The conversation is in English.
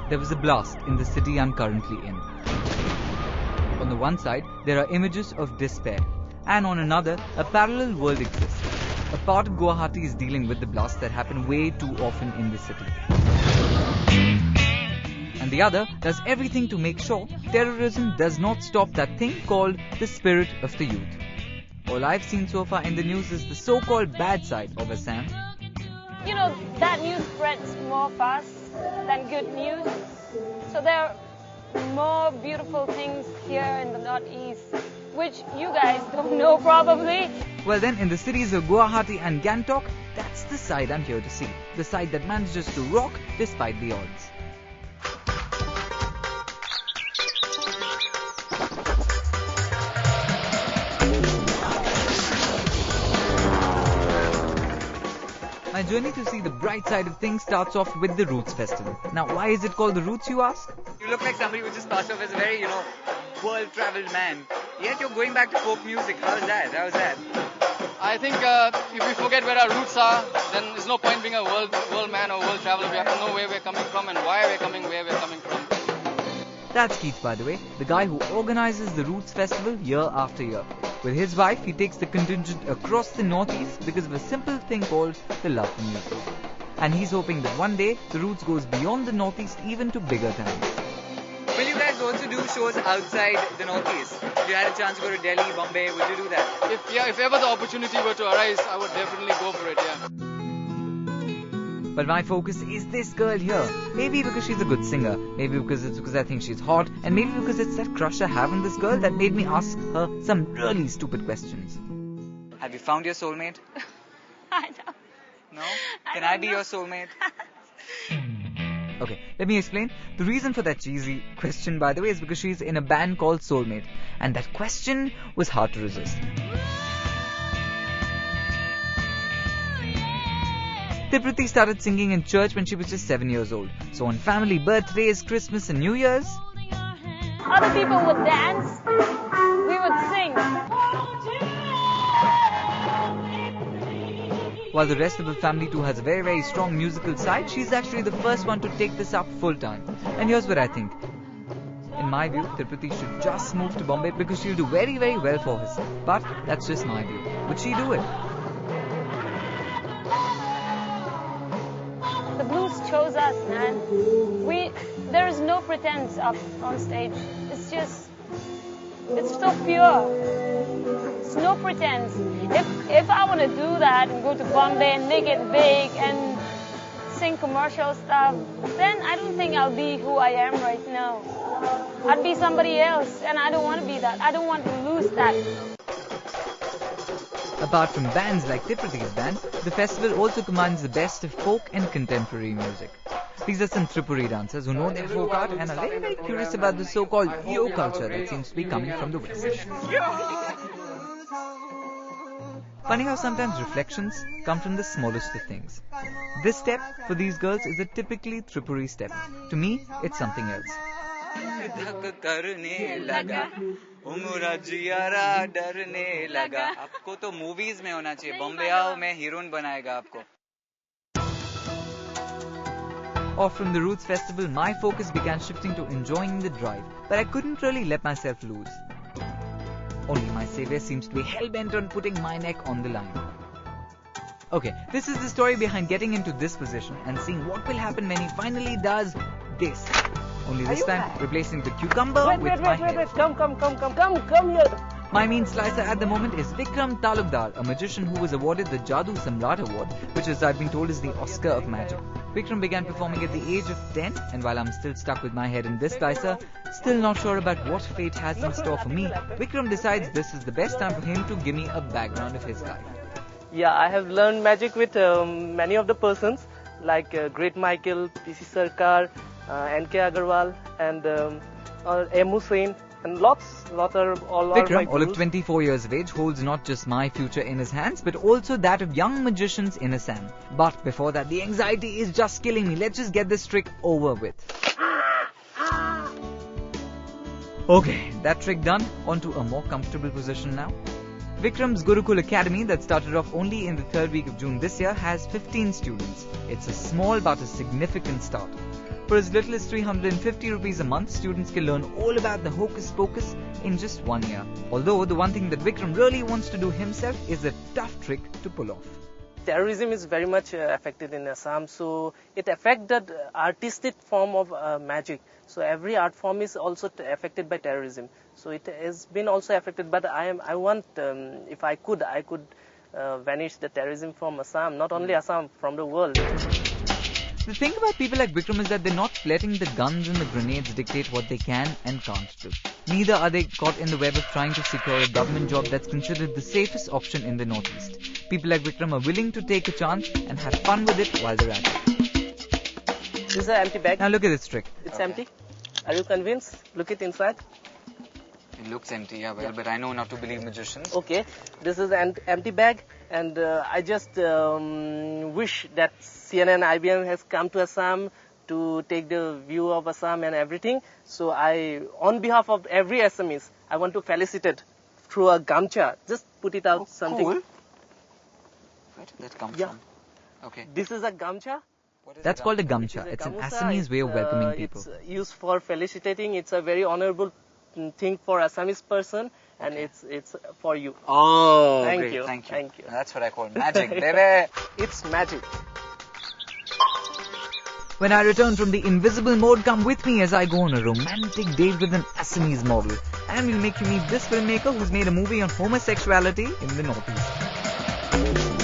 there was a blast in the city I'm currently in. On the one side, there are images of despair, and on another, a parallel world exists. A part of Guwahati is dealing with the blasts that happen way too often in the city. And the other does everything to make sure terrorism does not stop that thing called the spirit of the youth. All I've seen so far in the news is the so-called bad side of Assam. You know, that news spreads more fast than good news. So there are more beautiful things here in the northeast, which you guys don't know probably. Well then, in the cities of Guwahati and Gangtok, that's the side I'm here to see. The side that manages to rock despite the odds. My journey to see the bright side of things starts off with the Roots Festival. Now, why is it called the Roots, you ask? You look like somebody who just passed off as a very, world-traveled man. Yet you're going back to folk music. How's that? I think if we forget where our roots are, then there's no point being a world man or world traveler. We have to know where we're coming from and why we're coming where we're coming from. That's Keith, by the way, the guy who organizes the Roots Festival year after year. With his wife, he takes the contingent across the northeast because of a simple thing called the love for music. And he's hoping that one day, the Roots goes beyond the northeast even to bigger towns. Will you guys also do shows outside the northeast? If you had a chance to go to Delhi, Bombay, would you do that? If ever the opportunity were to arise, I would definitely go for it, yeah. But my focus is this girl here. Maybe because she's a good singer, maybe because I think she's hot, and maybe because it's that crush I have on this girl that made me ask her some really stupid questions. Have you found your soulmate? I don't. No? Can I be your soulmate? Okay, let me explain. The reason for that cheesy question, by the way, is because she's in a band called Soulmate, and that question was hard to resist. Tiprati started singing in church when she was just 7 years old. So on family birthdays, Christmas and New Year's, Other people would dance, we would sing. while the rest of the family too has a very, very strong musical side, she's actually the first one to take this up full time. And here's what I think. In my view, Tiprati should just move to Bombay because she'll do very, very well for herself. But that's just my view. Would she do it? The blues chose us, man. There is no pretense up on stage. It's so pure. It's no pretense. If I want to do that and go to Bombay and make it big and sing commercial stuff, then I don't think I'll be who I am right now. I'd be somebody else, and I don't want to be that. I don't want to lose that. Apart from bands like Tiprati's band, the festival also commands the best of folk and contemporary music. These are some Tripuri dancers who know their folk art and are very, very curious about the so-called yo culture that seems to be coming from the West. Funny how sometimes reflections come from the smallest of things. This step for these girls is a typically Tripuri step. To me, it's something else. आपको तो movies में होना चाहिए. बॉम्बे आओ, मैं heroine बनाएगा आपको. Off from the Roots Festival, my focus began shifting to enjoying the drive, but I couldn't really let myself loose. Only my savior seems to be hell-bent on putting my neck on the line. Okay, this is the story behind getting into this position and seeing what will happen when he finally does this. Only this time, replacing the cucumber with my head. Come here. My main slicer at the moment is Vikram Talukdar, a magician who was awarded the Jadoo Samrat Award, which is, I've been told, is the Oscar of magic. Vikram began performing at the age of 10, and while I'm still stuck with my head in this slicer, still not sure about what fate has in store for me, Vikram decides this is the best time for him to give me a background of his life. Yeah, I have learned magic with many of the persons like Great Michael, P.C. Sarkar, N.K. Agarwal, and M. Hussain, and lots are all Vikram, all of 24 years of age, holds not just my future in his hands, but also that of young magicians in Assam. But before that, the anxiety is just killing me. Let's just get this trick over with. Okay, that trick done, onto a more comfortable position now. Vikram's Gurukul Academy, that started off only in the 3rd week of June this year, has 15 students. It's a small but a significant start. For as little as 350 rupees a month, students can learn all about the hocus pocus in just 1 year. Although the one thing that Vikram really wants to do himself is a tough trick to pull off. Terrorism is very much affected in Assam, so it affects the artistic form of magic. So every art form is also affected by terrorism. So it has been also affected, but I want, if I could vanish the terrorism from Assam, not only Assam, from the world. The thing about people like Vikram is that they're not letting the guns and the grenades dictate what they can and can't do. Neither are they caught in the web of trying to secure a government job that's considered the safest option in the Northeast. People like Vikram are willing to take a chance and have fun with it while they're at it. This is an empty bag. Now look at this trick. It's empty. Are you convinced? Look it inside. It looks empty, yeah, but I know not to believe magicians. Okay, this is an empty bag, and I just wish that CNN IBM has come to Assam to take the view of Assam and everything. So on behalf of every Assamese, I want to felicitate through a gamcha. Just put it out something. Cool. Where did that come from? Okay. This is a gamcha. That's called a gamcha. It's an Assamese way of welcoming people. It's used for felicitating. It's a very honorable thing for Assamese person, and it's for you. Oh, thank great. you. Thank you. Thank you. That's what I call magic, baby. It's magic. When I return from the invisible mode, come with me as I go on a romantic date with an Assamese model. And we'll make you meet this filmmaker who's made a movie on homosexuality in the Northeast.